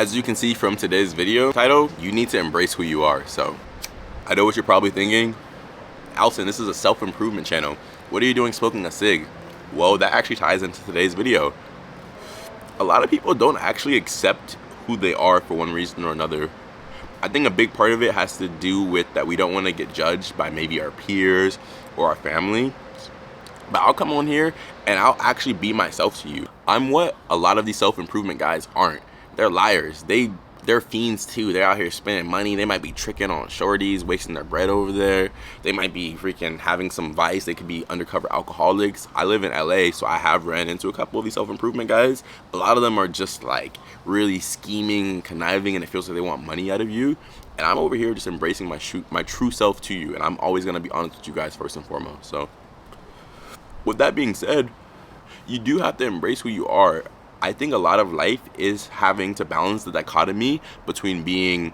As you can see from today's video title, you need to embrace who you are. So I know what you're probably thinking. Alton, this is a self-improvement channel. What are you doing smoking a cig? Well, that actually ties into today's video. A lot of people don't actually accept who they are for one reason or another. I think a big part of it has to do with that we don't want to get judged by maybe our peers or our family. But I'll come on here and I'll actually be myself to you. I'm what a lot of these self-improvement guys aren't. They're liars. They're fiends too. They're out here spending money. They might be tricking on shorties, wasting their bread over there. They might be freaking having some vice. They could be undercover alcoholics. I live in LA, so I have ran into a couple of these self-improvement guys. A lot of them are just like really scheming, conniving, and it feels like they want money out of you. And I'm over here just embracing my true self to you. And I'm always gonna be honest with you guys first and foremost. So with that being said, you do have to embrace who you are. I think a lot of life is having to balance the dichotomy between being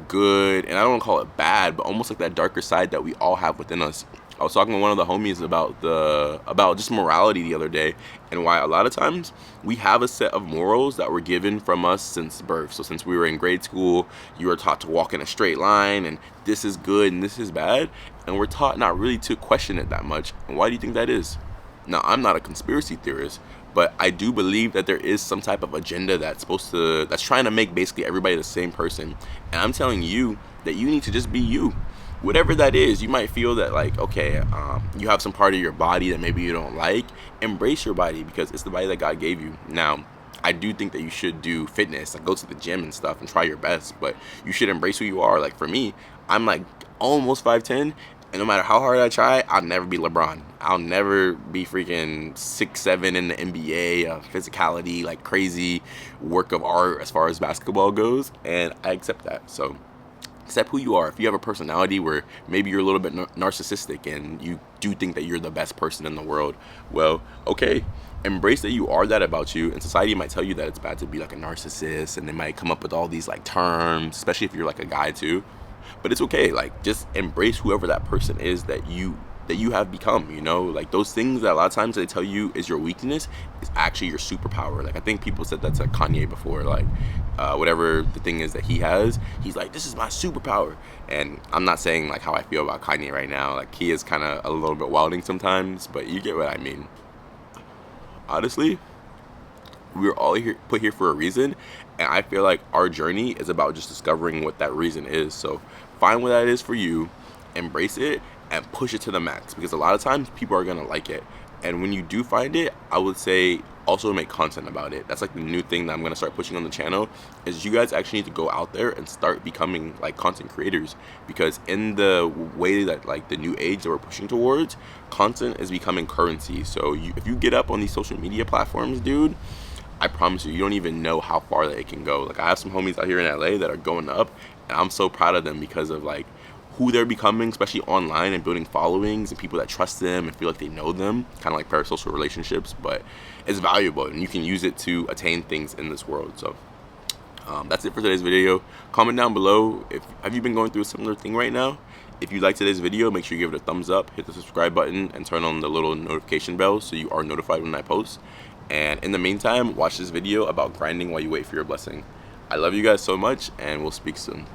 good, and I don't want to call it bad, but almost like that darker side that we all have within us. I was talking to one of the homies about just morality the other day, and why a lot of times we have a set of morals that were given from us since birth. So since we were in grade school, you were taught to walk in a straight line, and this is good and this is bad, and we're taught not really to question it that much. And why do you think that is? Now, I'm not a conspiracy theorist, but I do believe that there is some type of agenda that's trying to make basically everybody the same person. And I'm telling you that you need to just be you. Whatever that is, you might feel that like, okay, you have some part of your body that maybe you don't like. Embrace your body because it's the body that God gave you. Now, I do think that you should do fitness, like go to the gym and stuff and try your best, but you should embrace who you are. Like for me, I'm like almost 5'10", and no matter how hard I try, I'll never be LeBron. I'll never be freaking 6'7" in the NBA, physicality, like crazy work of art as far as basketball goes, and I accept that. So accept who you are. If you have a personality where maybe you're a little bit narcissistic and you do think that you're the best person in the world, well, okay, embrace that you are that about you. And society might tell you that it's bad to be like a narcissist, and they might come up with all these like terms, especially if you're like a guy too. But it's okay, like just embrace whoever that person is that you have become, you know? Like those things that a lot of times they tell you is your weakness is actually your superpower. Like I think people said that to Kanye before, like whatever the thing is that he has, he's like, this is my superpower. And I'm not saying like how I feel about Kanye right now. Like he is kind of a little bit wilding sometimes, but you get what I mean. Honestly, we were all put here for a reason, and I feel like our journey is about just discovering what that reason is. So find what that is for you, embrace it, and push it to the max, because a lot of times people are gonna like it. And when you do find it, I would say also make content about it. That's like the new thing that I'm gonna start pushing on the channel, is you guys actually need to go out there and start becoming like content creators, because in the way that like the new age that we're pushing towards, content is becoming currency. So if you get up on these social media platforms, dude, I promise you don't even know how far that it can go. Like I have some homies out here in LA that are going up, and I'm so proud of them because of like who they're becoming, especially online, and building followings and people that trust them and feel like they know them, kind of like parasocial relationships. But it's valuable, and you can use it to attain things in this world. So that's it for today's video. Comment down below if have you been going through a similar thing right now. If you liked today's video, make sure you give it a thumbs up, hit the subscribe button, and turn on the little notification bell so you are notified when I post. And in the meantime, watch this video about grinding while you wait for your blessing. I love you guys so much, and we'll speak soon.